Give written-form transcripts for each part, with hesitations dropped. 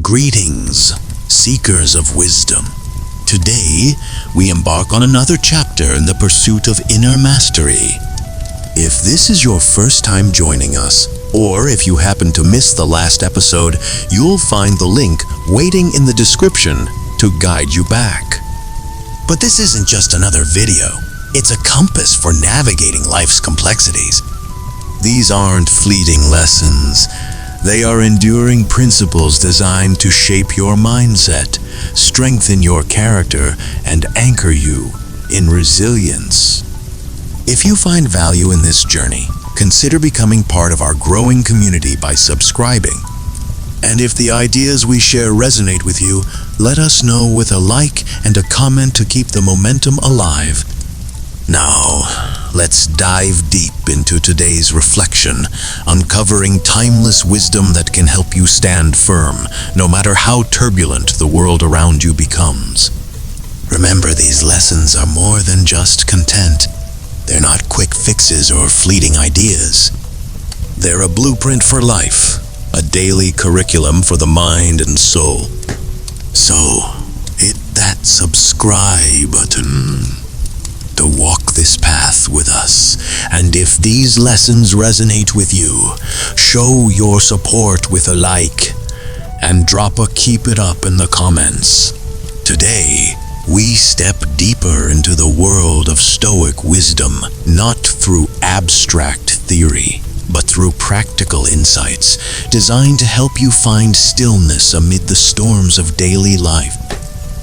Greetings, seekers of wisdom. Today, we embark on another chapter in the pursuit of inner mastery. If this is your first time joining us, or if you happen to miss the last episode, you'll find the link waiting in the description to guide you back. But this isn't just another video. It's a compass for navigating life's complexities. These aren't fleeting lessons. They are enduring principles designed to shape your mindset, strengthen your character, and anchor you in resilience. If you find value in this journey, consider becoming part of our growing community by subscribing. And if the ideas we share resonate with you, let us know with a like and a comment to keep the momentum alive. Now, let's dive deep into today's reflection, uncovering timeless wisdom that can help you stand firm, no matter how turbulent the world around you becomes. Remember, these lessons are more than just content. They're not quick fixes or fleeting ideas. They're a blueprint for life, a daily curriculum for the mind and soul. So, hit that subscribe button to walk this path with us. And if these lessons resonate with you, show your support with a like and drop a keep it up in the comments. Today, we step deeper into the world of Stoic wisdom, not through abstract theory, but through practical insights designed to help you find stillness amid the storms of daily life.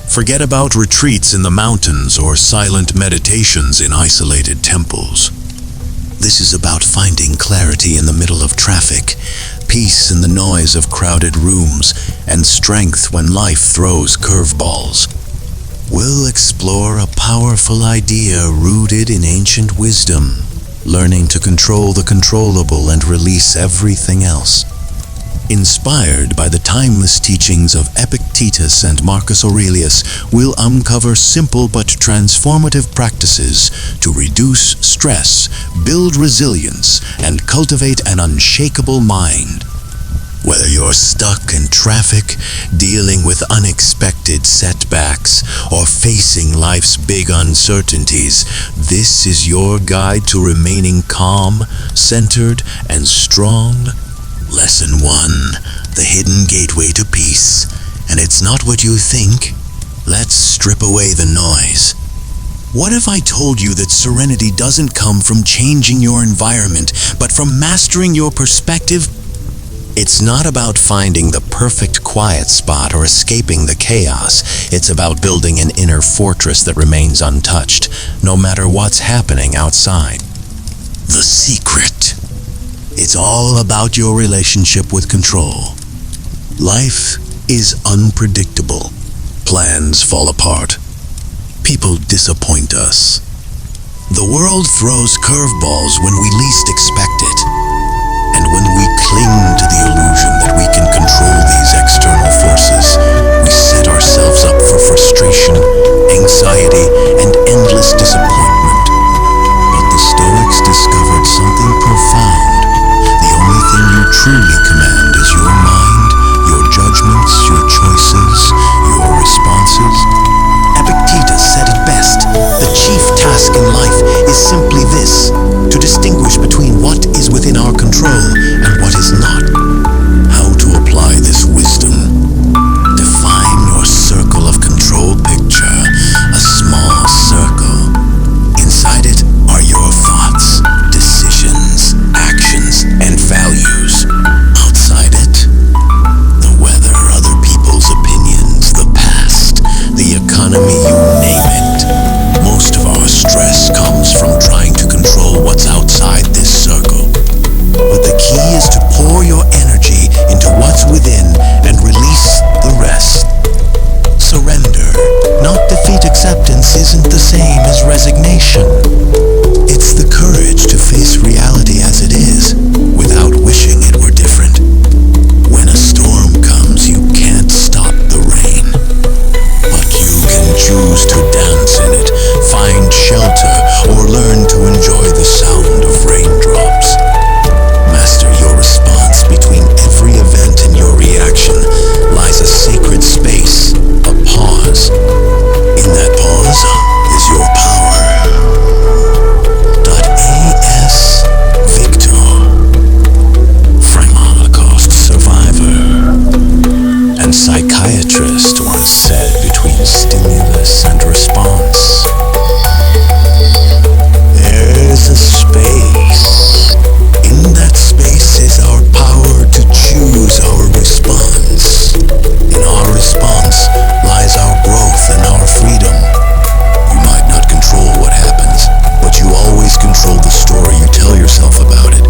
Forget about retreats in the mountains or silent meditations in isolated temples. This is about finding clarity in the middle of traffic, peace in the noise of crowded rooms, and strength when life throws curveballs. We'll explore a powerful idea rooted in ancient wisdom, learning to control the controllable and release everything else. Inspired by the timeless teachings of Epictetus and Marcus Aurelius, we'll uncover simple but transformative practices to reduce stress, build resilience, and cultivate an unshakable mind. Whether you're stuck in traffic, dealing with unexpected setbacks, or facing life's big uncertainties, this is your guide to remaining calm, centered, and strong. Lesson 1, the hidden gateway to peace. And it's not what you think. Let's strip away the noise. What if I told you that serenity doesn't come from changing your environment, but from mastering your perspective? It's not about finding the perfect quiet spot or escaping the chaos. It's about building an inner fortress that remains untouched, no matter what's happening outside. The secret. It's all about your relationship with control. Life is unpredictable. Plans fall apart. People disappoint us. The world throws curveballs when we least expect it. And when we cling to the illusion that we can control these external forces, we set ourselves up for frustration, anxiety, and endless disappointment. But the Stoics discovered something profound. The only thing you truly command is your mind, your judgments, your choices, your responses. Epictetus said it best. The chief task in life is simply this: to distinguish between what is within our control and what is not. How to apply this wisdom And psychiatrist once said between stimulus and response, there's a space. In that space is our power to choose our response. In our response lies our growth and our freedom. You might not control what happens, but you always control the story you tell yourself about it.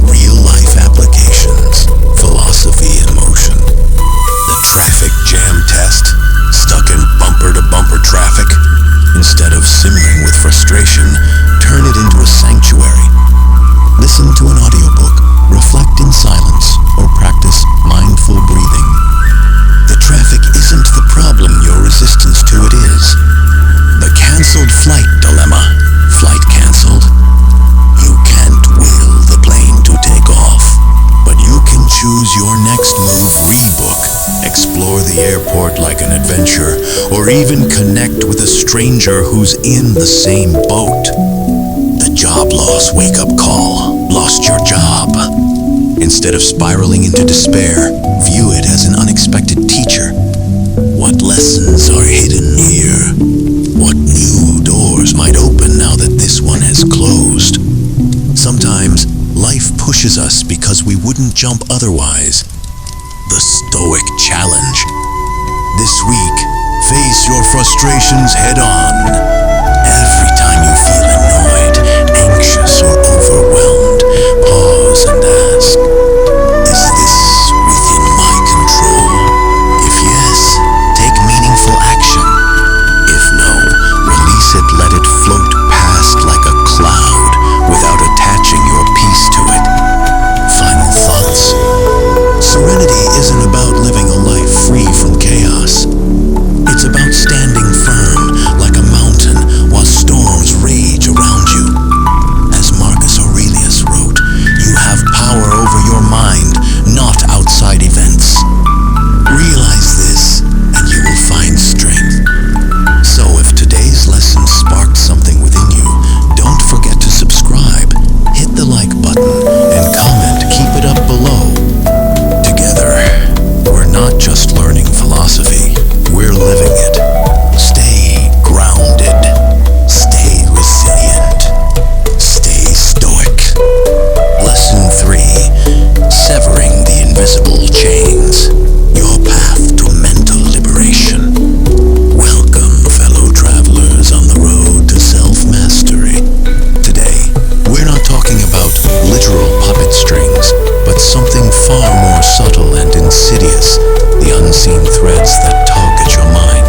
Real life applications, philosophy in motion. The traffic jam test, stuck in bumper-to-bumper traffic. Instead of simmering with frustration, turn it into a sanctuary. Listen to an audiobook, reflect in silence, or practice mindful breathing. The traffic isn't the problem, your resistance to it is. The canceled flight dilemma. Flight canceled. You can't will the plane to take off, but you can choose your next move. Read book, explore the airport like an adventure, or even connect with a stranger who's in the same boat. The job loss wake-up call. Lost your job. Instead of spiraling into despair, view it as an unexpected teacher. What lessons are hidden here? What new doors might open now that this one has closed? Sometimes life pushes us because we wouldn't jump otherwise. The Stoic Challenge. This week, face your frustrations head on. Every time you feel annoyed, anxious, or overwhelmed, pause and ask, is this within my control? If yes, take meaningful action. If no, release it, let it float past like a cloud without attaching your peace to it. Final thoughts. Serenity isn't about living a life free from chaos. It's about standing firm like a mountain while storms rage around you. As Marcus Aurelius wrote, you have power over your mind, not outside events. Realize this, and you will find strength. So if today's lesson sparked something within you, don't forget to subscribe, hit the like button, and comment. Keep it up below. Together, we're not just learning philosophy, we're living it. Stay grounded, stay resilient, stay stoic. Lesson 3, severing the invisible chains. Your path to mental liberation. Welcome, fellow travelers on the road to self-mastery. Today, we're not talking about literal puppet strings, but something far more subtle and insidious. The unseen threads that tug at your mind,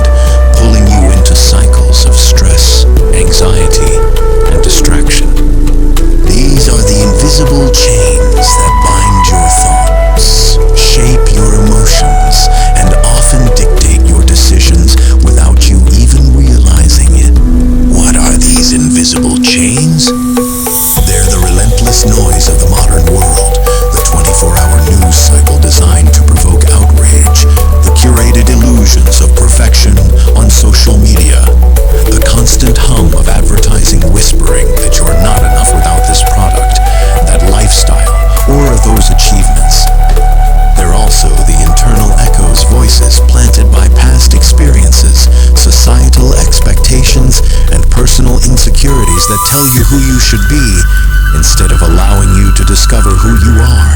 pulling you into cycles of stress, anxiety, and distraction. These are the invisible chains that bind your thoughts, shape your emotions, and often dictate your decisions without you even realizing it. What are these invisible chains? They're the relentless noise of the modern world, the 24-hour news cycle designed to provoke outrage, the curated illusions of perfection on social media, the constant hum of advertising whispering that you're not enough without this product, that lifestyle, or those achievements. They're also the internal echoes, voices planted by past experiences, societal expectations, and personal insecurities that tell you who you should be instead of allowing you to discover who you are.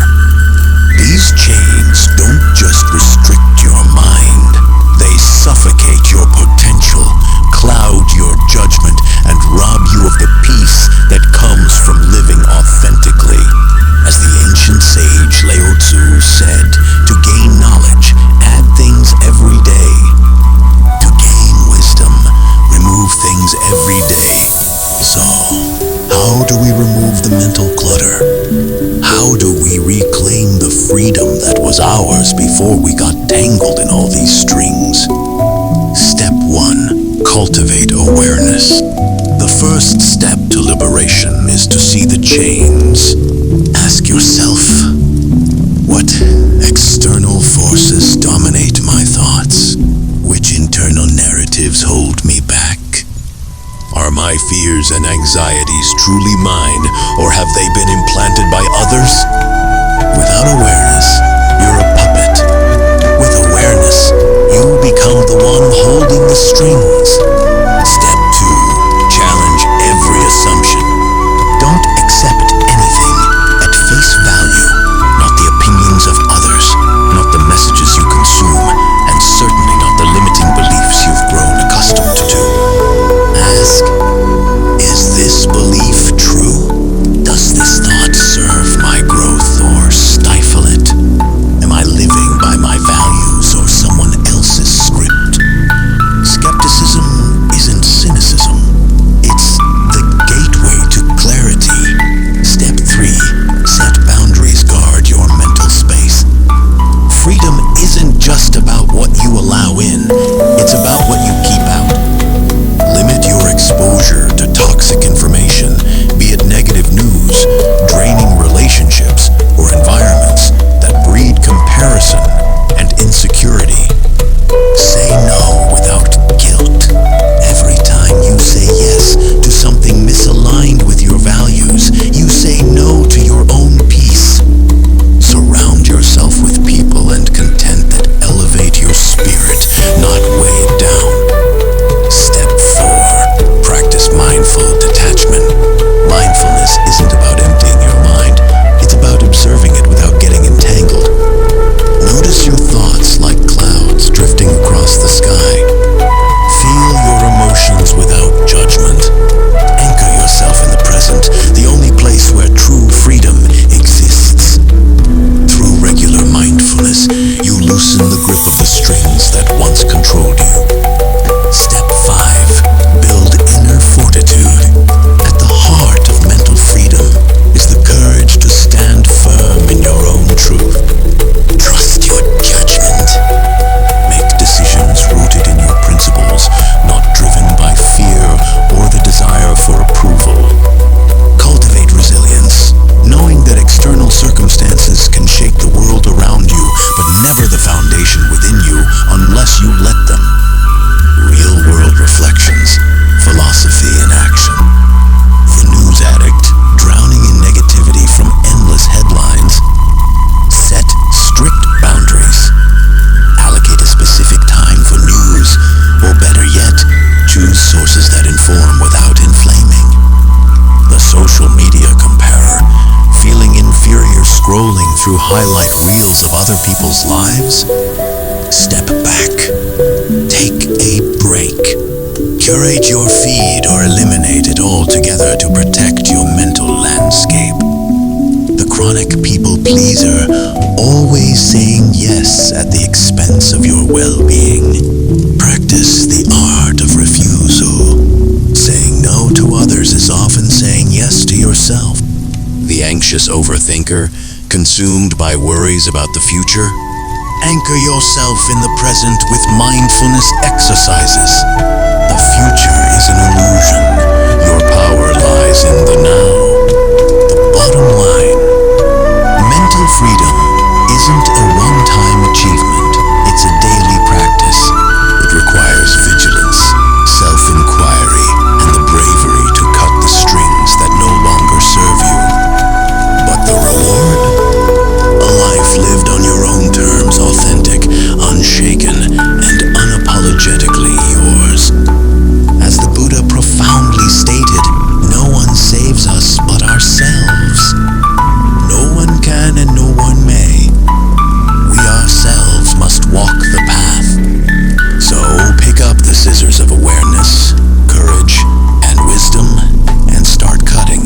These chains don't just restrict your mind, they suffocate your potential, cloud your judgment, and rob you of the peace that comes from living authentically. As the ancient sage Lao Tzu said, to gain knowledge, add things every day. To gain wisdom, remove things every day. So, how do we remove the mental clutter? How do we reclaim the freedom that was ours before we got tangled in all these strings? Step 1. Cultivate awareness. The first step to liberation is to see the chains. Ask yourself, what external forces dominate my thoughts? Which internal narratives hold me back? Are my fears and anxieties truly mine, or have they been implanted by others? Without awareness, you're a puppet. With awareness, highlight reels of other people's lives? Step back. Take a break. Curate your feed or eliminate it altogether to protect your mental landscape. The chronic people pleaser, always saying yes at the expense of your well-being. Practice the art of refusal. Saying no to others is often saying yes to yourself. The anxious overthinker, consumed by worries about the future? Anchor yourself in the present with mindfulness exercises. The future is an illusion. Your power lies in the now. The bottom line: mental freedom isn't a one-time achievement. It's a daily practice. It requires vigilance, self-inquiry, and the bravery to cut the strings that no longer serve you. But the reward? A life lived on your own terms, authentic, unshaken, and unapologetically yours. As the Buddha profoundly stated, no one saves us but ourselves. No one can and no one may. We ourselves must walk the path. So pick up the scissors of awareness, courage, and wisdom, and start cutting.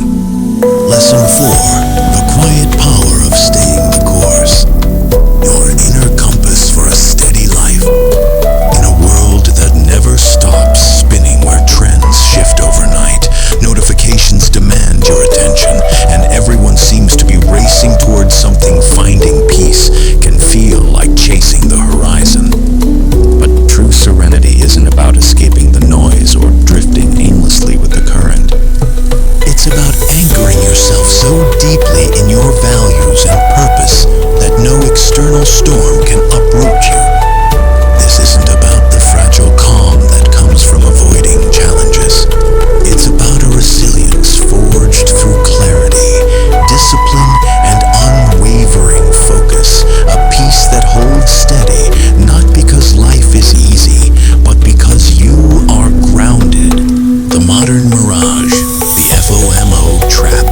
Lesson 4. The quiet power of staying the course. Your inner compass for a steady life. In a world that never stops spinning, where trends shift overnight, notifications demand your attention, and everyone seems to be racing towards something, finding peace can feel like chasing the horizon. But true serenity isn't about escaping the noise or drifting aimlessly with the current. It's about anchoring yourself so deeply in your values and purpose that no external storm can uproot you. This isn't about the fragile calm that comes from avoiding challenges. It's about a resilience forged through clarity, discipline, and unwavering focus. A peace that holds steady, not because life is easy, but because you are grounded. The modern mirage, the FOMO trap.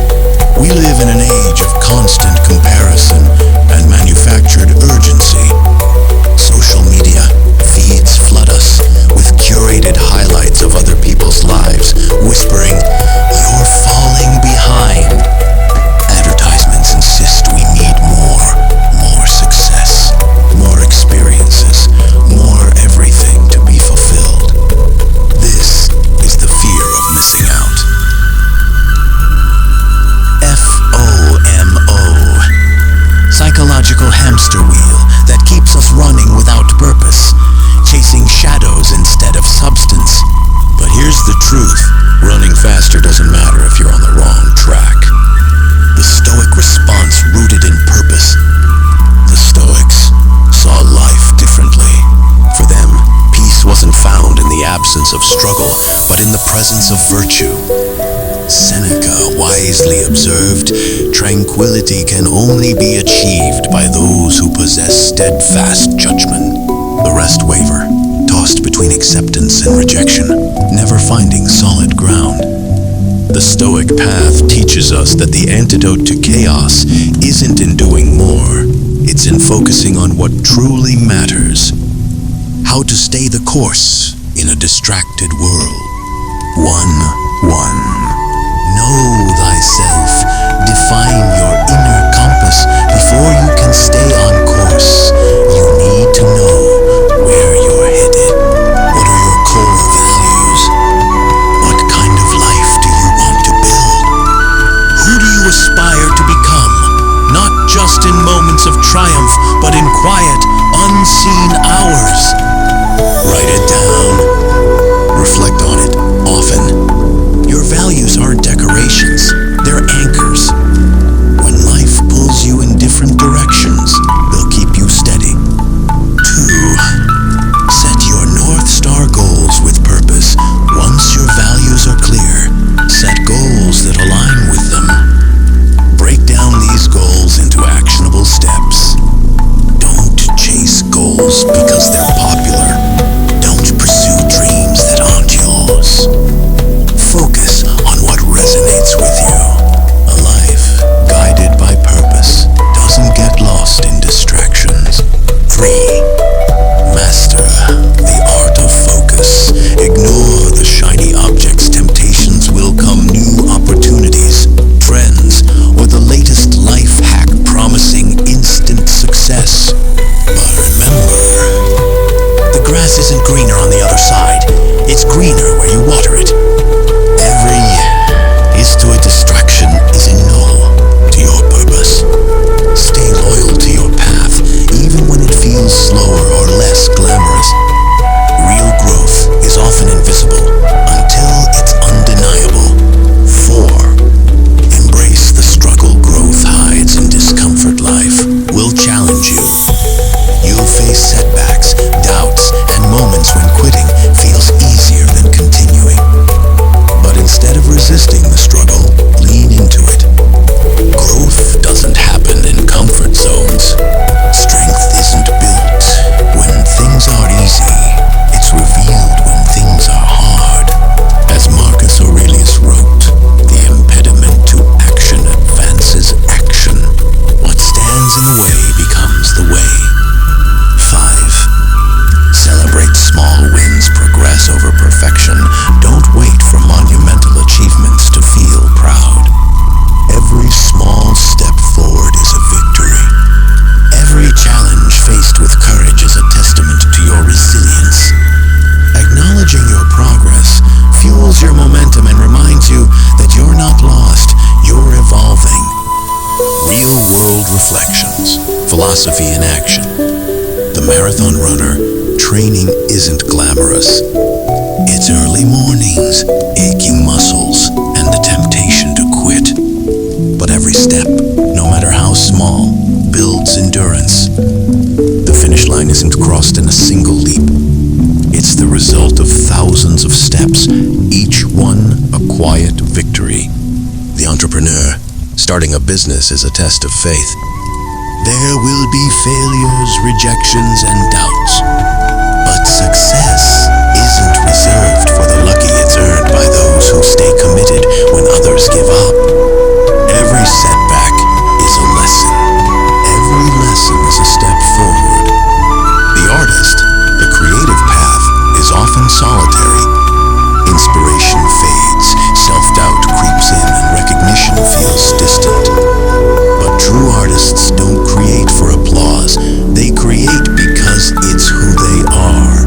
We live in an age of constant comparison and manufactured urgency. Social media feeds flood us with curated highlights of other people's lives, whispering, "You're falling behind." Advertisements insist we need more success, more experiences, more everything to be fulfilled. This is the fear of missing out. FOMO. Psychological hamster wheel that keeps us running without purpose, chasing shadows instead of substance. But here's the truth: running faster doesn't matter if you're on the wrong track. The Stoic response rooted in purpose. The Stoics saw life differently. For them, peace wasn't found in the absence of struggle, but in the presence of virtue. Seneca wisely observed, "Tranquility can only be achieved by those who possess steadfast judgment." The rest waver, tossed between acceptance and rejection, never finding solid ground. The Stoic path teaches us that the antidote to chaos isn't in doing more, it's in focusing on what truly matters. How to stay the course in a distracted world. 1. Know thyself. Define your inner compass. Before you can stay on course, you need to know where you're headed. What are your core values? What kind of life do you want to build? Who do you aspire to become? Not just in moments of triumph, but in quiet, unseen hours. Write it down. Reflect on it often. Your values aren't decorations, they're anchors. When life pulls you in different directions, grass isn't greener on the other side. It's greener where you water it. Every is to a distraction is a no to your purpose. Stay loyal to your path, even when it feels slower or less glamorous. Real growth is often invisible until it's undeniable. 4. Embrace the struggle growth hides in discomfort. Life will challenge you. You'll face setbacks, doubts, and moments when quitting feels easier than continuing. But instead of resisting the struggle, lean into it. Growth doesn't happen in comfort zones. Strength isn't built when things are easy. It's revealed when things are hard. As Marcus Aurelius wrote, the impediment to action advances action. What stands in the way becomes the way. 5. Celebrate small wins, progress over perfection. Don't wait for monumental achievements to feel proud. Every small step forward is a victory. Every challenge faced with courage is a testament to your resilience. Acknowledging your progress fuels your momentum and reminds you that you're not lost, you're evolving. Real-world reflections, philosophy in action. The marathon runner, training isn't glamorous. It's early mornings, aching muscles, and the temptation to quit. But every step, no matter how small, builds endurance. The finish line isn't crossed in a single leap. It's the result of thousands of steps, each one a quiet victory. The entrepreneur, starting a business is a test of faith. There will be failures, rejections, and doubts. But success isn't reserved for the lucky. It's earned by those who stay committed when others give up. Every setback is a lesson. Every lesson is a step forward. The artist, the creative path, is often solitary. Inspiration fades, self-doubt creeps in, and recognition feels distant. But true artists don't create for applause. They create because it's who they are.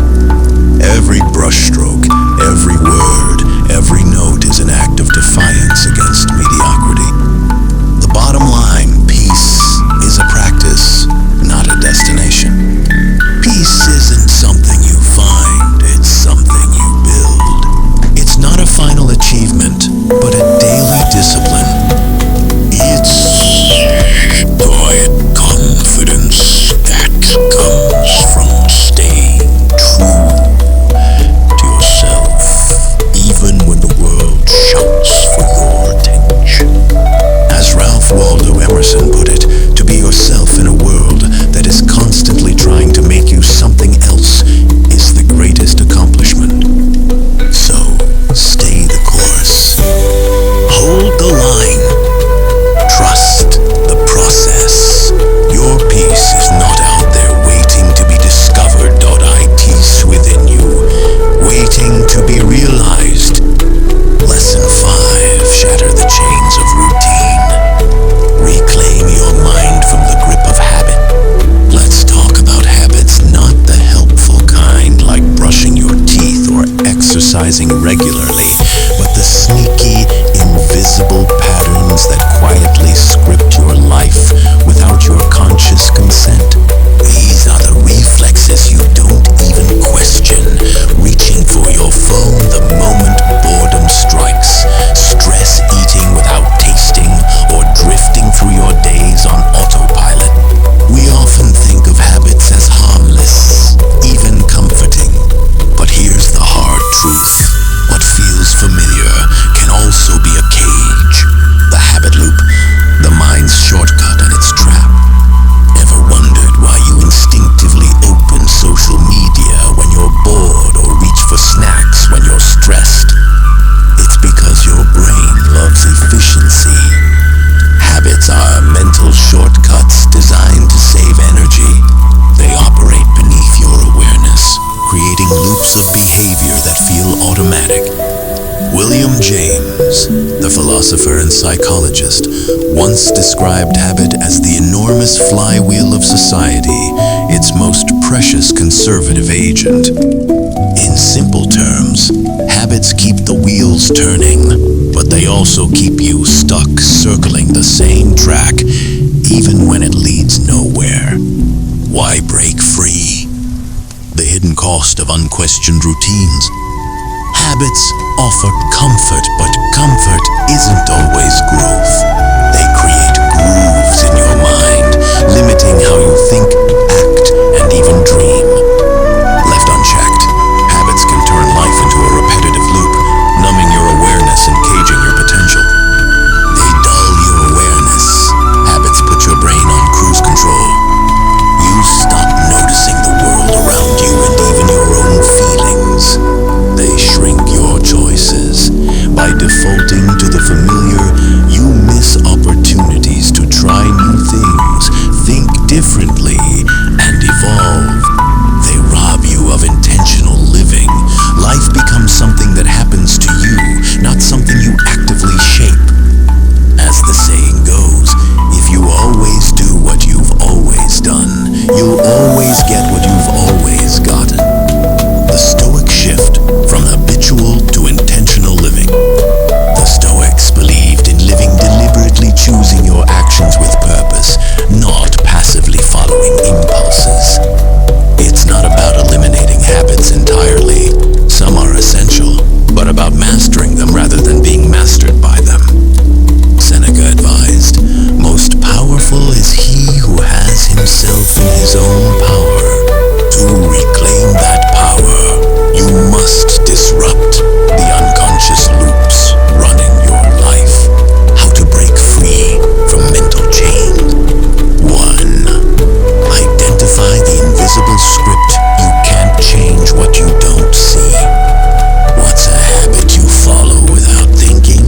Every brushstroke, every word, every note is an act of defiance against mediocrity. The bottom line, peace is a practice, not a destination. Peace isn't something you find, it's something you build. It's not a final achievement, but a daily discipline. It's quiet confidence that comes from staying true to yourself, even when the world shouts for your attention. As Ralph Waldo Emerson put it, to be yourself in a world that is constantly trying to make you something else is the greatest accomplishment. So, stay the course. Hold the line. Trust the process. Your peace is not out there waiting to be discovered. It within you, waiting to be realized. Lesson 5. Shatter the chains of routine. Reclaim your mind from the grip of habit. Let's talk about habits, not the helpful kind like brushing your teeth or exercising regularly, but the sneaky, invisible patterns that quietly script your life without your conscious consent. These are the reflexes you don't even question. Reaching for your phone the moment boredom strikes. Stress eating without tasting, or drifting through your days on autopilot. We often think of habits as harmless, even comforting. But here's the hard truth. What feels familiar can also be a cage. The habit loop, the mind's shortcut and its trap. Ever wondered why you instinctively open social media when you're bored or reach for snacks when you're stressed? It's because your brain loves efficiency. Habits are mental shortcuts designed to save energy. They operate beneath your awareness, creating loops of behavior that feel automatic. William James, the philosopher and psychologist, once described habit as the enormous flywheel of society, its most precious conservative agent. In simple terms, habits keep the wheels turning, but they also keep you stuck circling the same track, even when it leads nowhere. Why break free? The hidden cost of unquestioned routines. Habits offer comfort, but comfort isn't always growth. They create grooves in your mind, limiting how you think, act, and even dream. Left unchecked, habits can turn life into a repetitive loop, numbing your awareness and caging your potential. They dull your awareness. Habits put your brain on cruise control. You stop noticing the world around you and even your own feelings. They shrink your choices. By defaulting to the familiar, you miss opportunities to try new things, think differently, and evolve. They rob you of intentional living. Life becomes something that happens to you, not something you actively shape. As the saying goes, if you always do what you've always done, you'll always get what you've always gotten. The Stoic shift from habitual to intentional living. The Stoics believed in living deliberately, choosing your actions with purpose, not passively following impulses. It's not about eliminating habits entirely. Some are essential, but about mastering them rather than being mastered by them. Seneca advised, "Most powerful is he who has himself in his own power. To reclaim that power, you must disrupt the unconscious loops running your life." How to break free from mental chains. 1. Identify the invisible script. You can't change what you don't see. What's a habit you follow without thinking?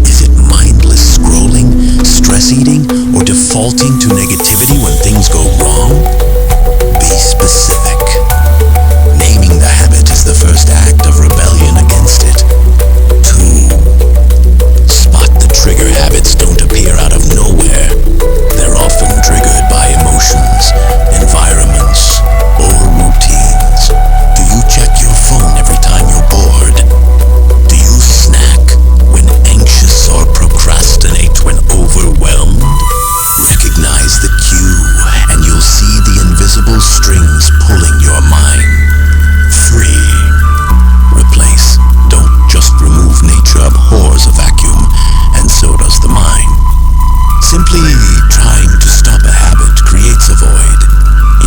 Is it mindless scrolling, stress eating, or defaulting to negativity when things go wrong? Be specific. Naming the habit is the first act of rebellion against it. 2. Spot the trigger. Habits don't appear out of nowhere. They're often triggered by emotions, environments, or routines. Do you check your phone every time you're bored? Do you snack when anxious or procrastinate when overwhelmed? Recognize the cue, and you'll see the invisible strings pulling your mind. 3. Replace. Don't just remove. Nature abhors a vacuum, and so does the mind. Simply trying to stop a habit creates a void.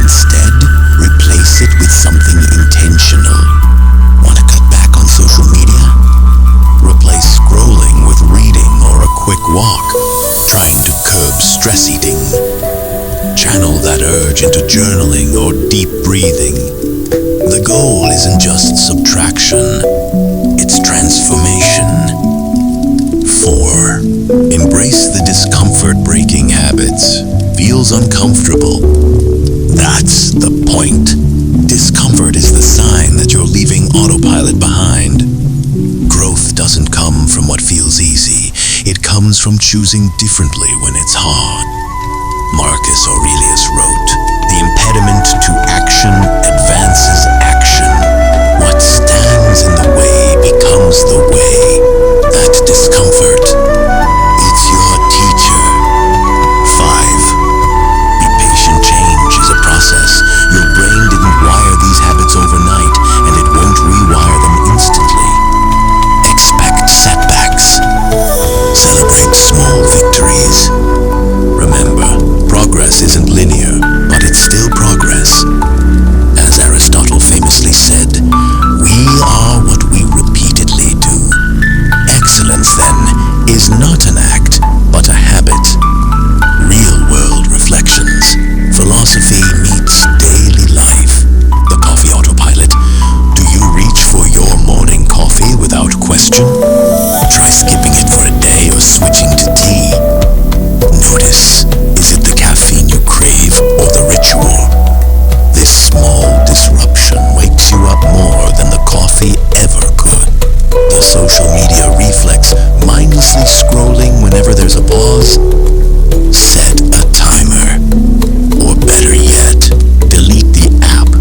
Instead, replace it with something intentional. Want to cut back on social media? Replace scrolling with reading or a quick walk. Trying to curb stress eating? Channel that urge into journaling or deep breathing. The goal isn't just subtraction, it's transformation. 4. Embrace the discomfort. Breaking habits feels uncomfortable. That's the point. Discomfort is the sign that you're leaving autopilot behind. Growth doesn't come from what feels easy. It comes from choosing differently when it's hard. Marcus Aurelius wrote, "The impediment to action advances action. What stands in the way becomes the way." That discomfort, it's your teacher. 5. Be patient. Change is a process. Your brain didn't wire these habits overnight, and it won't rewire them instantly. Expect setbacks. Celebrate small victories. Remember, progress isn't linear, but it's still progress. As Aristotle famously said, "We are what we repeatedly do." Excellence, then, is not an act, but a habit. Real-world reflections. Philosophy meets daily life. The coffee autopilot. Do you reach for your morning coffee without question? Try skipping it for a day or switching to tea. Notice, is it the caffeine you crave or the ritual? This small disruption wakes you up more than the coffee ever could. The social media reflex, mindlessly scrolling whenever there's a pause. Set a timer. Or better yet, delete the app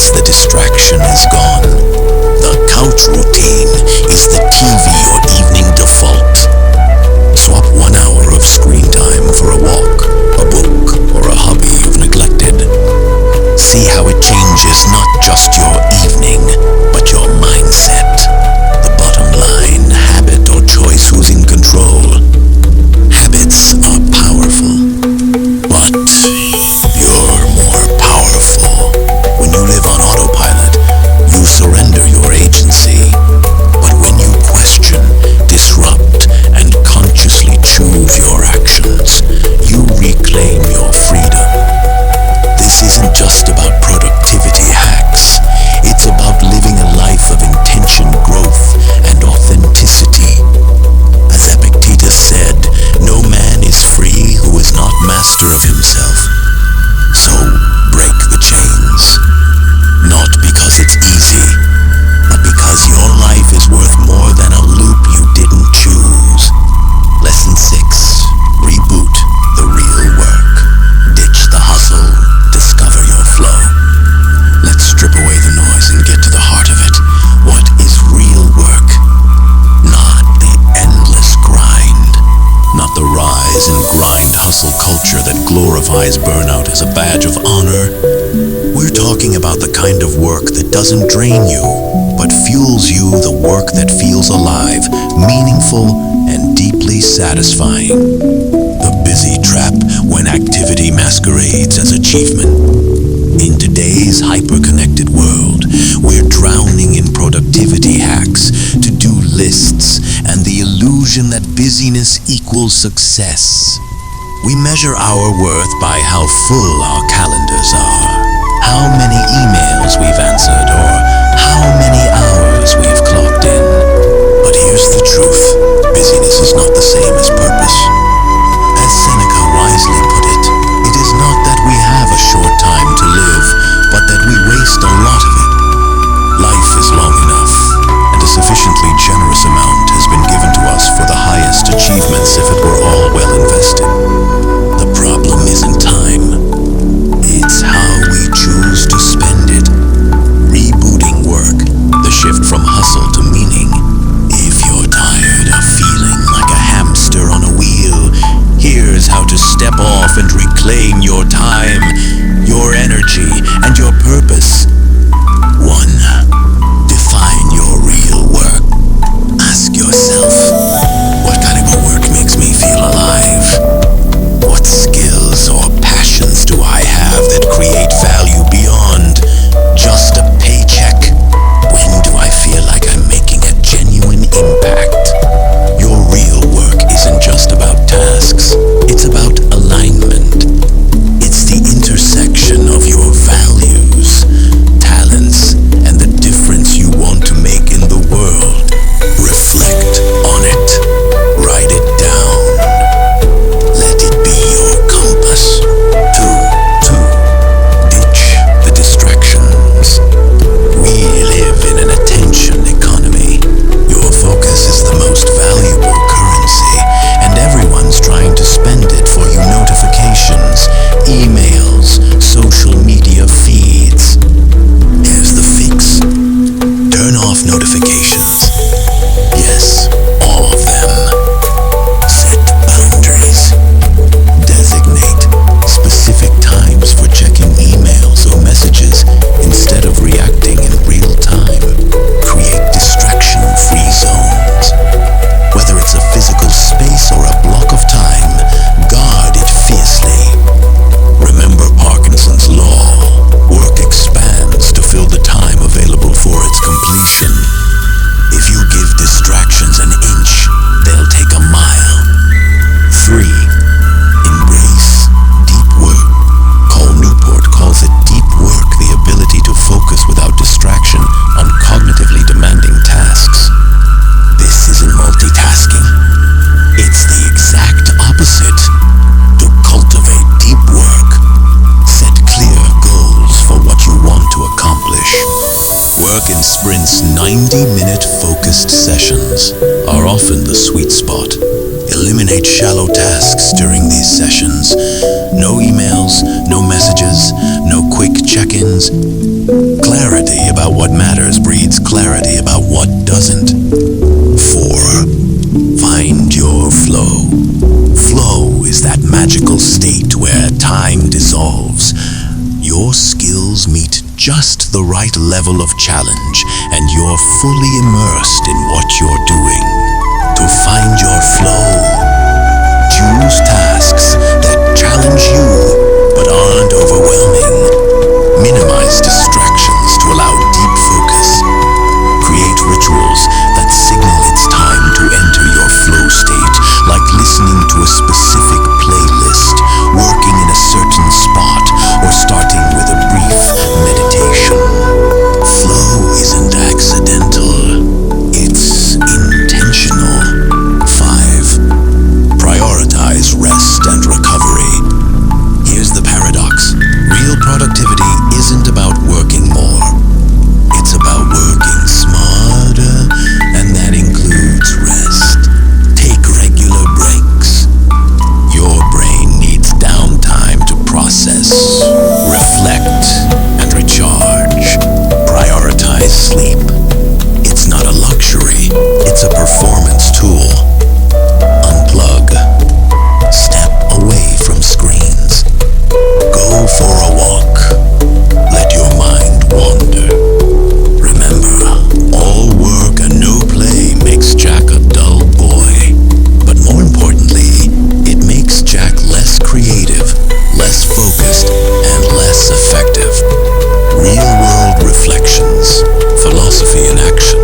once the distraction is gone. The couch routine is the TV or evening default. Swap 1 hour of screen time for a walk, a book, or a hobby you've neglected. See how it changes not just your evening, but your mindset. The bottom line, habit or choice, who's in control. Habits are powerful, but you're more powerful. When you live on autopilot, you surrender your agency. But when you question, disrupt, and consciously choose your actions, you reclaim your freedom. This isn't just about productivity hacks. It's about living a life of intention, growth, and authenticity. As Epictetus said, no man is free who is not master of himself. So break the chains. Not because it's easy, but because your life is worth more than a loop you didn't choose. Lesson 6. Reboot the real work. Ditch the hustle. Discover your flow. Let's strip away the noise and get to the heart of it. What is real work? Not the endless grind. Not the rise and grind hustle culture that glorifies burnout as a badge of honor. We're talking about the kind of work that doesn't drain you, but fuels you, the work that feels alive, meaningful, and deeply satisfying. The busy trap when activity masquerades as achievement. In today's hyper-connected world, we're drowning in productivity hacks, to-do lists, and the illusion that busyness equals success. We measure our worth by how full our calendars are, how many emails we've answered, or how many hours we've clocked in. But here's the truth. Busyness is not the same as purpose. As Seneca wisely put it, it is not that we have a short time to live, but that we waste a lot of it. Life is long enough, and a sufficiently generous amount has been given to us for the highest achievements if it were all well invested. The problem isn't time. It's how we choose to spend it. Rebooting work, the shift from hustle to meaning. If you're tired of feeling like a hamster on a wheel, here's how to step off and reclaim your time, your energy, and your purpose. 1. Define your real work. Ask yourself, what kind of work makes me feel alive? What skills or passions do I have that create value beyond just a paycheck? When do I feel like I'm making a genuine impact? Your real work isn't just about tasks. It's about alignment. It's the intersection of your values, talents, and the difference you want to make in the world. Reflect on it. Write it down. Let it be your compass. 2. Ditch the distractions. We live in an attention economy. Your focus is the most valuable currency, and everyone's trying to spend it for you. Notifications, emails, social media feeds. Here's the fix. Turn off notifications. Yes, all of them. Set boundaries. Designate specific times for checking emails or messages instead of reacting in real time. Create distraction-free zones. Whether it's a physical space or a block of time, guard it fiercely. Remember Parkinson's law. Work expands to fill the time available for its completion. If you give distractions an inch, they'll take a mile. 3. Embrace deep work. Cole Newport calls it deep work, the ability to focus without distraction on cognitively demanding tasks. This isn't multitasking. It's the exact opposite. To cultivate deep work, set clear goals for what you want to accomplish. Work in sprints. 90-minute focused sessions are often the sweet spot. Eliminate shallow tasks during these sessions. No emails, no messages, no quick check-ins. Clarity about what matters breeds clarity about what doesn't. 4. Find your flow. Flow is that magical state where time dissolves. Your skills meet just the right level of challenge, and you're fully immersed in what you're doing. To find your flow, choose tasks that challenge you but aren't overwhelming. Minimize distractions to allow deep focus. Create rituals that signal it's time to enter your flow state, like listening to a specific playlist, working in a certain spot, or starting with a brief meditation. Flow isn't accidental, it's intentional. 5. Prioritize rest and recovery. Here's the paradox. Real productivity isn't about working more. It's about working smarter, and that includes rest. Take regular breaks. Your brain needs downtime to process, reflect, and recharge. Prioritize sleep. It's not a luxury, it's a performance tool. Unplug. Step away from screens. Go for a walk. Let your mind wander. Remember, all work and no play makes Jack a dull boy. But more importantly, it makes Jack less creative, less focused, and less effective. Real-world reflections. Philosophy in action.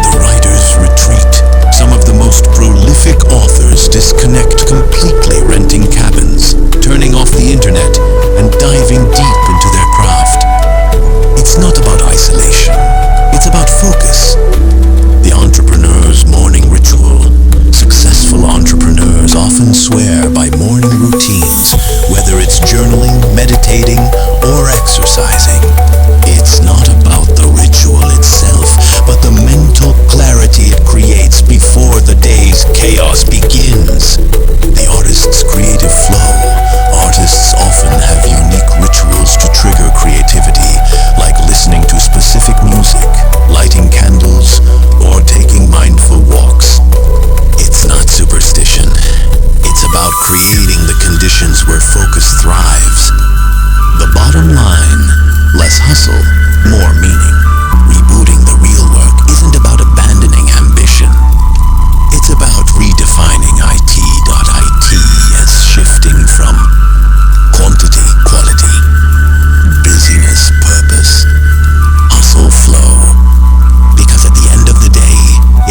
The writer's retreat. Some of the most prolific authors disconnect completely, renting cabins, turning off the internet, and diving deep into their craft. It's not about isolation. It's about focus. The entrepreneur's morning ritual. Successful entrepreneurs often swear by morning routines, whether it's journaling, meditating, or exercising. It's not about the ritual itself, but the mental clarity it creates before the day's chaos begins. The artist's creative flow. Artists often have unique rituals to trigger creativity, like listening to specific music, lighting candles, or taking mindful walks. It's not superstition. It's about creating the conditions where focus thrives. The bottom line, less hustle, more meaning. Rebooting the real work isn't about abandoning ambition. It's about redefining IT as shifting from quantity, quality, busyness, purpose, hustle, flow. Because at the end of the day,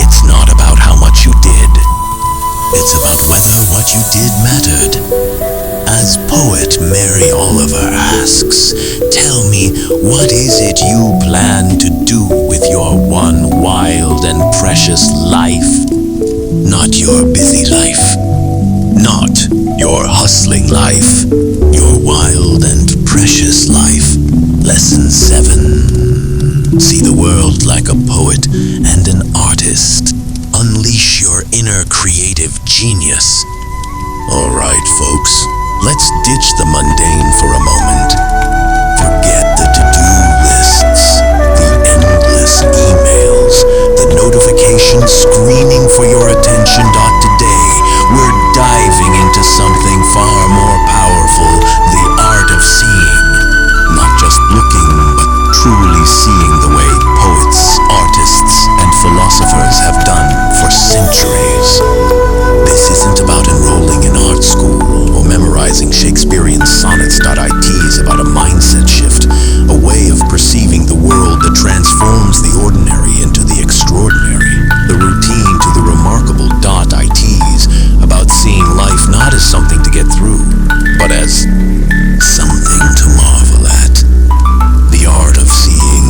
it's not about how much you did. It's about whether what you did mattered. As poet Mary Oliver asks, tell me, what is it you plan to do with your one wild and precious life? Not your busy life. Not your hustling life. Your wild and precious life. Lesson 7. See the world like a poet and an artist. Unleash your inner creative genius. All right, folks, let's ditch the mundane for a moment. Forget the to-do lists, the endless emails, the notifications screaming for your attention. Today, we're diving into something far more powerful, the art of seeing. Not just looking, but truly seeing the way poets, artists, and philosophers have done for centuries. This isn't about enrolling in art school or memorizing Shakespearean sonnets. It is about a mindset shift, a way of perceiving the world that transforms the ordinary into the extraordinary, the routine to the remarkable. It is about seeing life not as something to get through, but as something to marvel at. The art of seeing,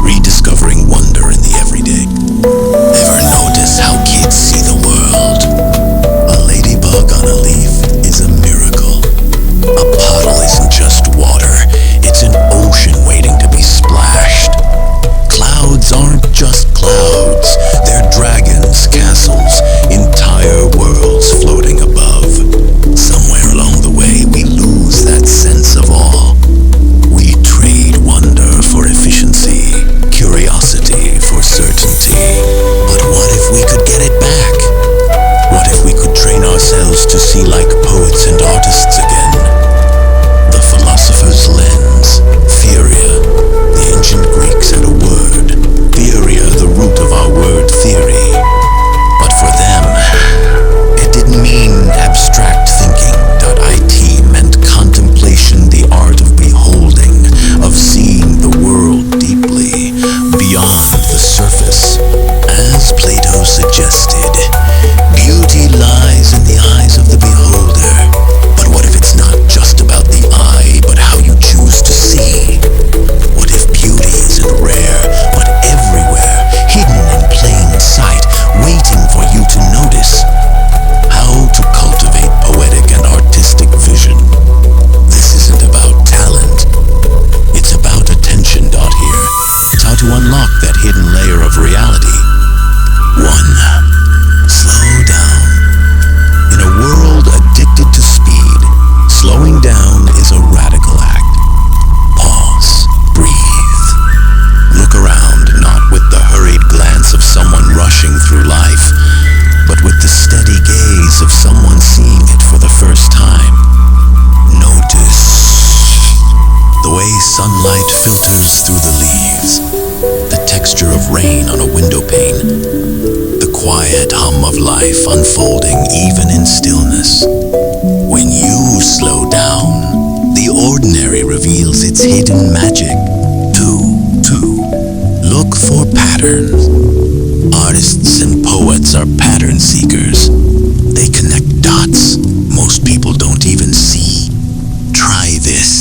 rediscovering wonder in the everyday. Ever notice how kids see the world? A ladybug on a leaf is a miracle. A puddle isn't just water, it's filters through the leaves, the texture of rain on a window pane, the quiet hum of life unfolding even in stillness. When you slow down, the ordinary reveals its hidden magic. Two, look for patterns. Artists and poets are pattern seekers. They connect dots most people don't even see. Try this.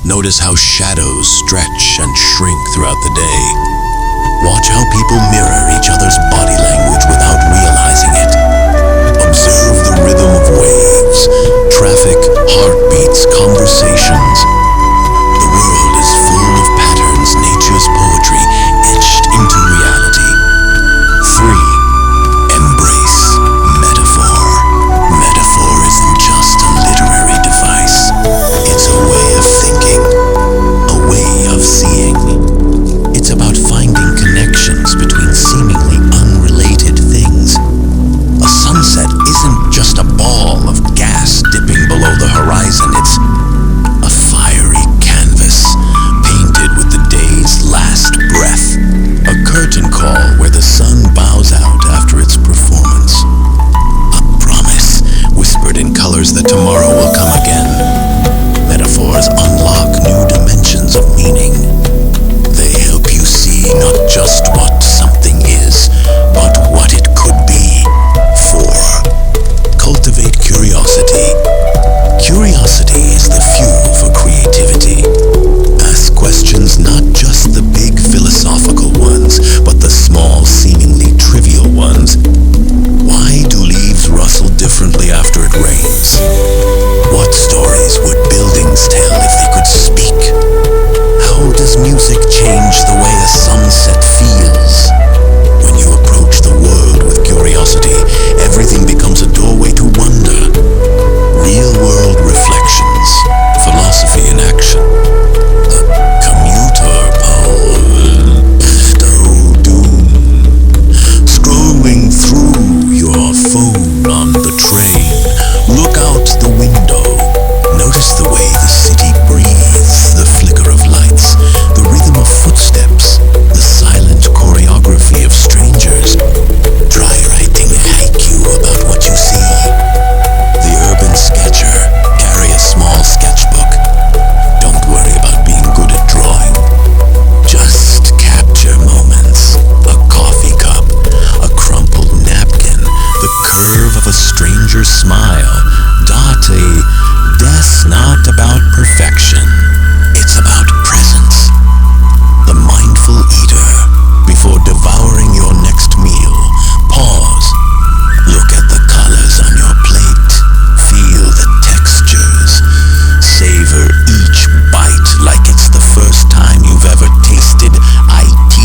Notice how shadows stretch and shrink throughout the day. Watch how people mirror each other's body language without realizing it. Observe the rhythm of waves, traffic, heartbeats, conversations. The world is full of patterns, nature's poetry etched into reality. 3. Embrace metaphor. Metaphor isn't just a literary device. It's a way of thinking, a way of seeing. It's about finding connections between seemingly unrelated things. A sunset isn't just a ball of gas dipping below the horizon. It's a fiery canvas painted with the day's last breath. A curtain call where the sun bows out after its performance. A promise whispered in colors that tomorrow will come again. Metaphors unlock new dimensions of meaning. They help you see not just what something is, but what it could be. 4. Cultivate curiosity. Curiosity is the fuel for creativity. Ask questions, not just the big philosophical ones, but the small, seemingly trivial ones. Why do leaves rustle differently after it rains? What stories would buildings tell if they could speak? How does music change the way a sunset feels? When you approach the world with curiosity, everything becomes a doorway to wonder. Real-world reflections, philosophy in action. The commuter pole, doom. Scrolling through your phone on the train. Look out the window. Notice the way the city breathes, the flicker of lights, the rhythm of footsteps, the silent choreography of strangers. Try writing a haiku about what you see. The urban sketcher, carry a small sketchbook. Don't worry about being good at drawing. Just capture moments. A coffee cup, a crumpled napkin, the curve of a stranger's smile. Dot a death's not about perfection. It's about presence. The mindful eater, before devouring your next meal, pause. Look at the colors on your plate. Feel the textures. Savor each bite like it's the first time you've ever tasted IT.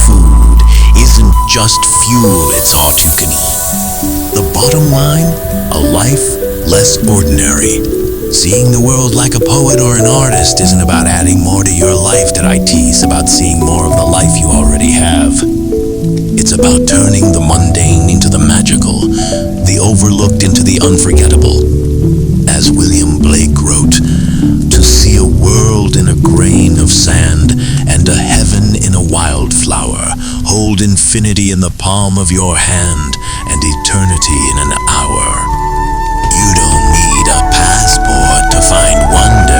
Food isn't just fuel, it's all you can eat. The bottom line, a life less ordinary. Seeing the world like a poet or an artist isn't about adding more to your life that it's about seeing more of the life you already have. It's about turning the mundane into the magical, the overlooked into the unforgettable. As William Blake wrote, to see a world in a grain of sand and a heaven in a wildflower, hold infinity in the palm of your hand and eternity in an hour. You don't need a passport to find wonder.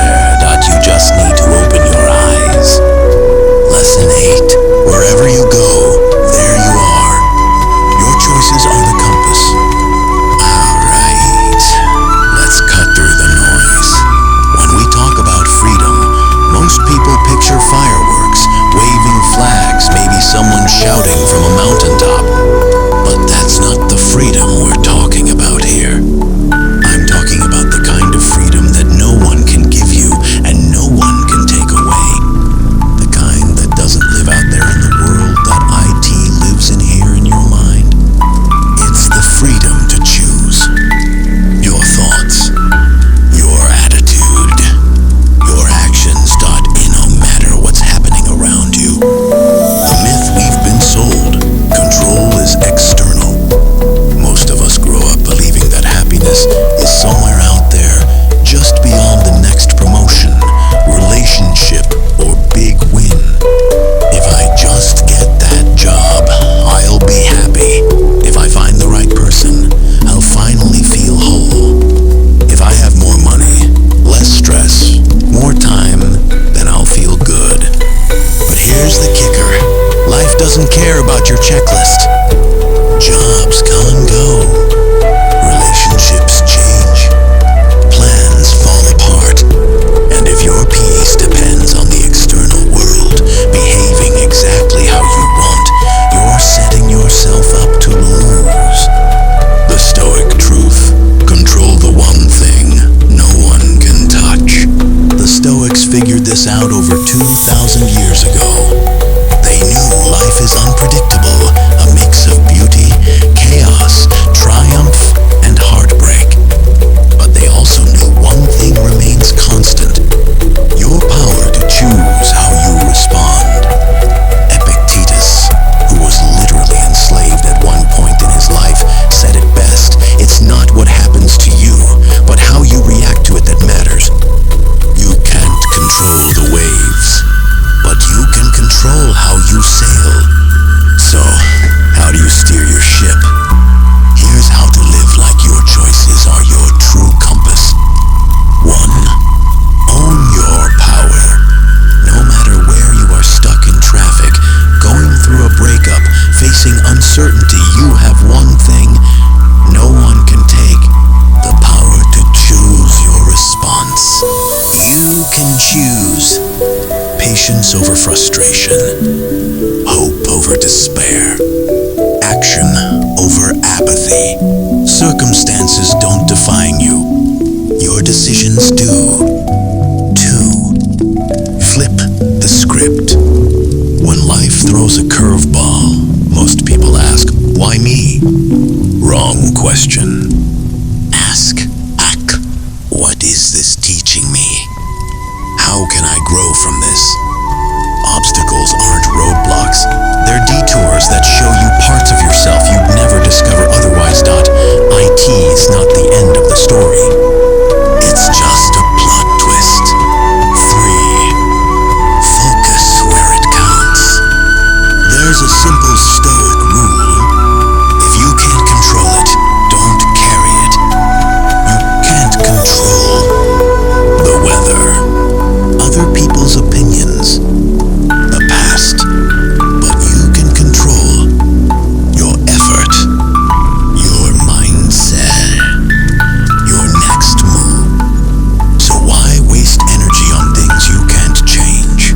You just need to open your eyes. Lesson 8. Wherever you go, there you are. Your choices are the compass. Alright, let's cut through the noise. When we talk about freedom, most people picture fireworks, waving flags, maybe someone shouting from a mountaintop. But that's not the freedom we're talking about here. I'm talking about the kind of freedom that no one can give you and no one can take away. The kind that doesn't live out there in the world that IT lives in here in your mind. It's the freedom to choose your thoughts, your attitude, your actions. No matter what's happening around you. The myth we've been sold, control is external. Most of us grow up believing that happiness is somewhere out there, just beyond the next promotion, relationship, checklist. Jobs come and go. Relationships change. Plans fall apart. And if your peace depends on the external world behaving exactly how you want, you're setting yourself up to lose. The Stoic truth: control the one thing no one can touch. The Stoics figured this out over 2,000 years ago. They knew life is unpredictable, a mix of beauty, chaos, triumph, and heartbreak. But they also knew one thing remains constant: your power to choose how you respond. Epictetus, who was literally enslaved at one point in his life, said it best: it's not what happens to you, but how you react to it that matters. You can't control the waves, but you can control how you sail. So, how do you steer your ship? Here's how to live like your choices are your true compass. 1. Own your power. No matter where you are stuck in traffic, going through a breakup, facing uncertainty, you have one thing no one can take: the power to choose your response. You can choose patience over frustration, hope over despair, action over apathy. Circumstances don't define you. Your decisions do. 2. Flip the script. When life throws a curveball, most people ask, why me? Wrong question. Ask, what is this teaching me? How can I grow from this? Obstacles aren't roadblocks. They're detours that show you parts of yourself you'd never discover otherwise. IT is not the end of the story. It's just a plot twist. 3. Focus where it counts. There's a simple Stoic rule: if you can't control it, don't carry it. You can't control the weather, other people's opinions, the past, but you can control your effort, your mindset, your next move. So why waste energy on things you can't change?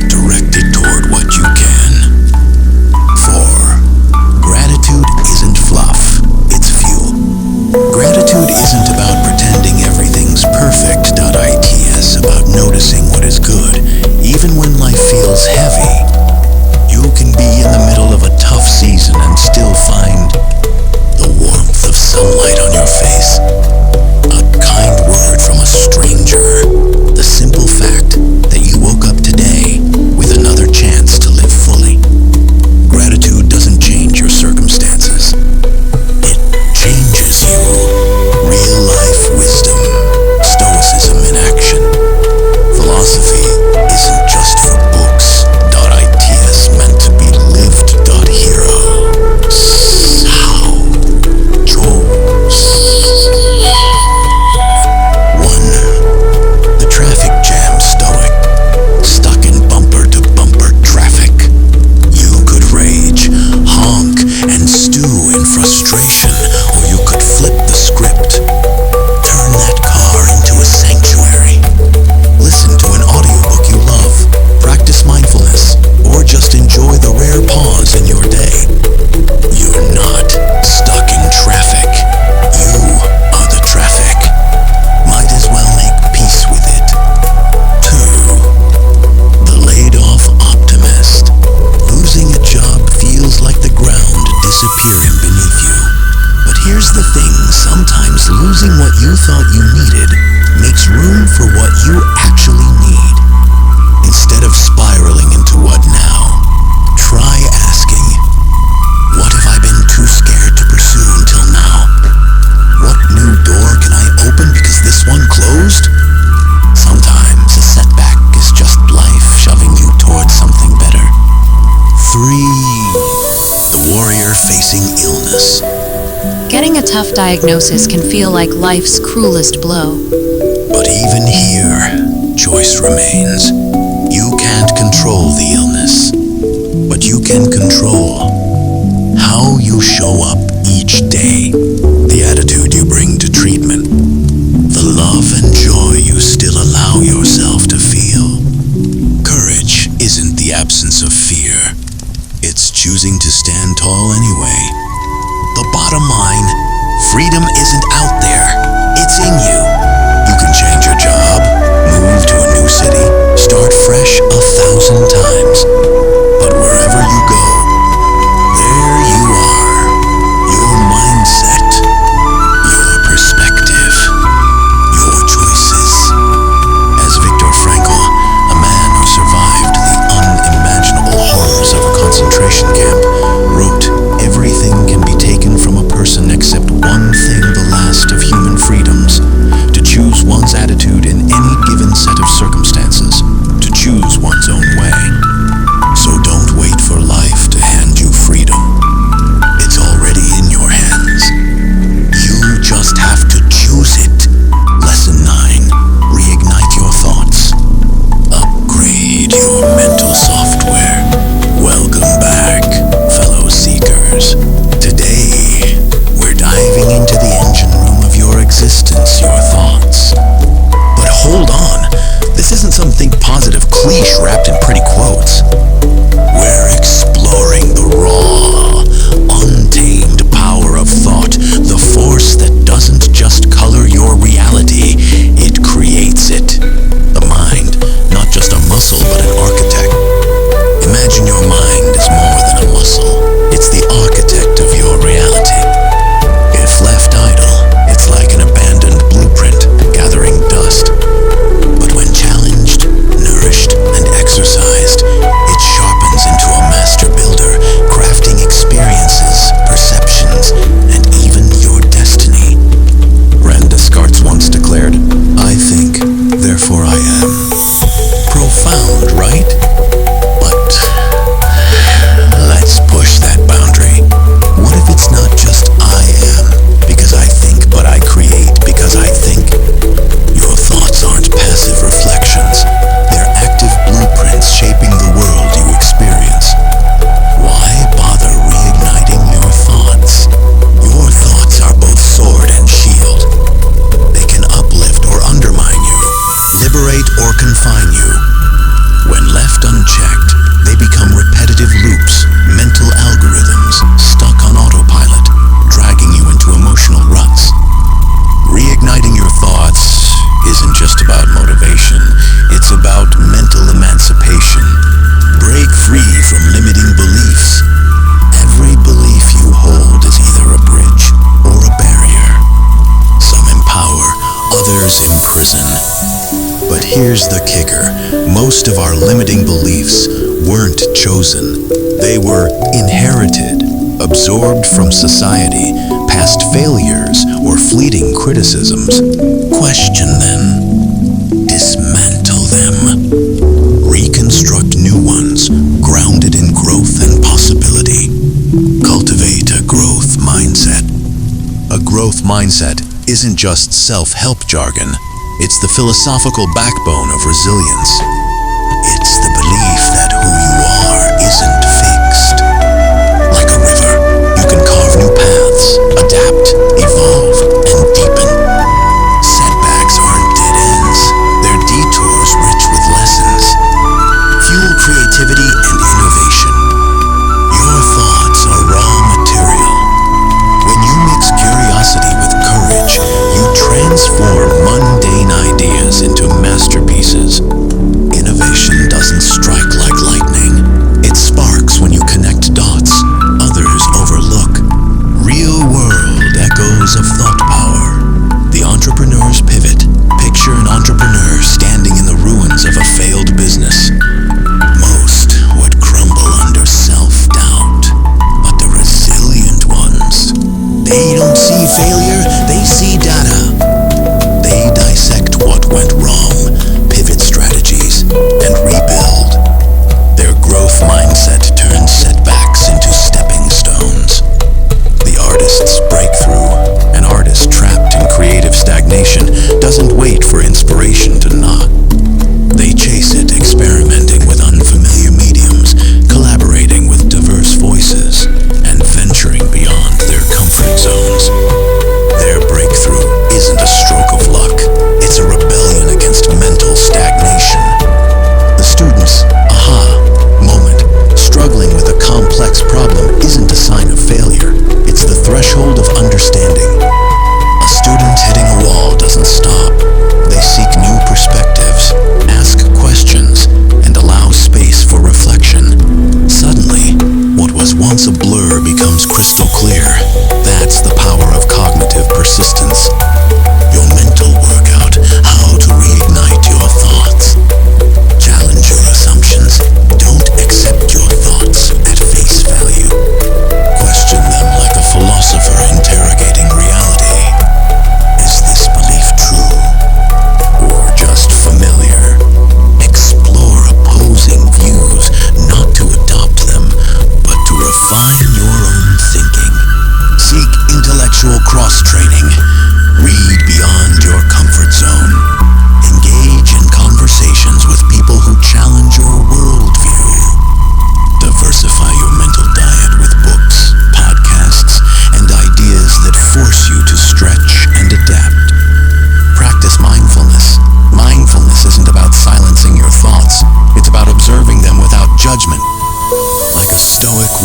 Direct it toward what you can. 4. Gratitude isn't fluff, it's fuel. Gratitude isn't about pretending everything's perfect. It's about noticing what is good, even when life feels heavy. You can be in the middle of a tough season and still find the warmth of sunlight on your face, a kind word from a stranger, the simple fact that you woke up today with another chance to live fully. Gratitude doesn't change your circumstances. It changes you. Real life wisdom. Stoicism in action. Philosophy isn't just for books. .its meant to be lived. Hero. How? Chose. 1. The traffic jam Stoic. Stuck in bumper-to-bumper traffic. You could rage, honk, and stew in frustration, or you could flip the script. Turn that car into a sanctuary. Listen to an audiobook you love, practice mindfulness, or just enjoy the rare pause in your day. You're not stuck in traffic. You are the traffic. Might as well make peace with it. 2. The laid-off optimist. Losing a job feels like the ground disappearing beneath you. But here's the thing: sometimes losing what you thought you needed makes room for what you actually need. Instead of spiraling into what now, try asking, what have I been too scared to pursue until now? What new door can I open because this one closed? Sometimes a setback is just life shoving you towards something better. 3. The warrior facing illness. Getting a tough diagnosis can feel like life's cruelest blow. But even here, choice remains. You can't control the illness, but what you can control, how you show up each day, the attitude you bring to treatment, the love and joy you still allow yourself to feel. Courage isn't the absence of fear. It's choosing to stand tall anyway. The bottom line, freedom isn't out there. It's in you. You can change your job, move to a new city, start fresh 1,000 times. But wherever you go, there you are. Your mindset, your perspective, your choices. As Viktor Frankl, a man who survived the unimaginable horrors of a concentration camp, wrote, "Everything can be taken from a person except one thing, the last of human freedoms, to choose one's attitude in any given set of circumstances, to choose one's own way." So don't wait for life to hand you freedom. It's already in your hands. You just have to choose it. Lesson 9. Reignite your thoughts. Upgrade your mental software. Welcome back, fellow seekers. Today, we're diving into the engine room of your existence, your thoughts. But hold on, this isn't some think positive cliche wrapped in pretty quotes. We're exploring the raw, untamed power of thought, the force that doesn't just color your reality, it creates it. The mind, not just a muscle but an architect. Imagine your mind is more than a muscle. It's the architect of your reality. If left idle, it's like an abandoned blueprint gathering dust. But when challenged, nourished, and exercised, it sharpens into a master builder, crafting experiences, perceptions, and even your destiny. René Descartes once declared, "I think, therefore I am." Profound, right? But let's push that boundary. What if it's not just I am, because I think, but I create because I think? Your thoughts aren't passive reflections. They're active blueprints shaping the world you experience. Why bother reigniting your thoughts? Your thoughts are both sword and shield. They can uplift or undermine you, liberate or confine you. When left unchecked, they become repetitive loops, mental algorithms, stuck on autopilot, dragging you into emotional ruts. Reigniting your thoughts isn't just about motivation, it's about mental emancipation. Break free from limiting beliefs. Every belief you hold is either a bridge or a barrier. Some empower, others imprison. But here's the kicker. Most of our limiting beliefs weren't chosen. They were inherited, absorbed from society, past failures, or fleeting criticisms. Question them. Dismantle them. Reconstruct new ones, grounded in growth and possibility. Cultivate a growth mindset. A growth mindset isn't just self-help jargon. It's the philosophical backbone of resilience. It's the belief that who you are isn't fixed. Like a river, you can carve new paths, adapt, evolve, and deepen. Setbacks aren't dead ends. They're detours rich with lessons. Fuel creativity and innovation. Your thoughts are raw material. When you mix curiosity with courage, you transform mundane ideas into masterpieces. Innovation doesn't strike like lightning. It sparks when you connect dots others overlook. Real-world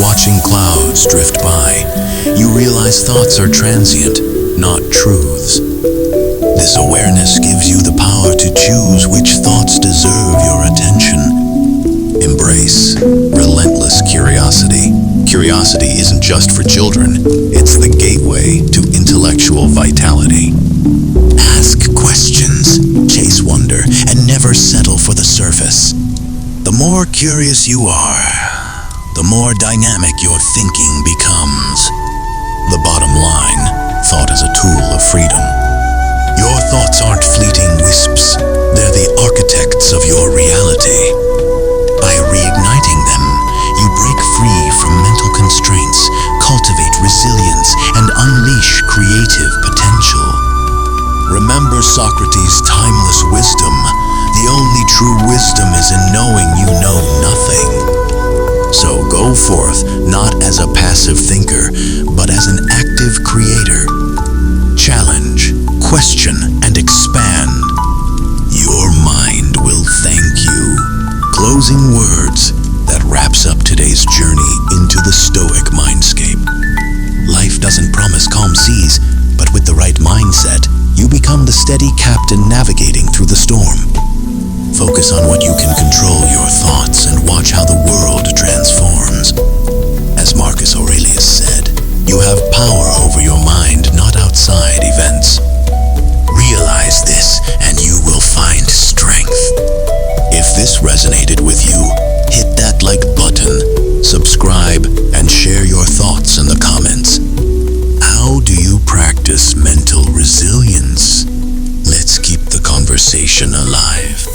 watching clouds drift by, you realize thoughts are transient, not truths. This awareness gives you the power to choose which thoughts deserve your attention. Embrace relentless curiosity. Curiosity isn't just for children, it's the gateway to intellectual vitality. Ask questions, chase wonder, and never settle for the surface. The more curious you are, the more dynamic your thinking becomes. The bottom line, thought as a tool of freedom. Your thoughts aren't fleeting wisps, they're the architects of your reality. By reigniting them, you break free from mental constraints, cultivate resilience, and unleash creative potential. Remember Socrates' timeless wisdom. The only true wisdom is in knowing you know nothing. So go forth, not as a passive thinker, but as an active creator. Challenge, question, and expand. Your mind will thank you. Closing words that wraps up today's journey into the Stoic mindscape. Life doesn't promise calm seas, but with the right mindset, you become the steady captain navigating through the storm. Focus on what you can control, your thoughts, and watch how the world transforms. As Marcus Aurelius said, you have power over your mind, not outside events. Realize this, and you will find strength. If this resonated with you, hit that like button, subscribe, and share your thoughts in the comments. How do you practice mental resilience? Let's keep the conversation alive.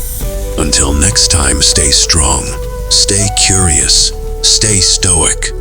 Until next time, stay strong, stay curious, stay stoic.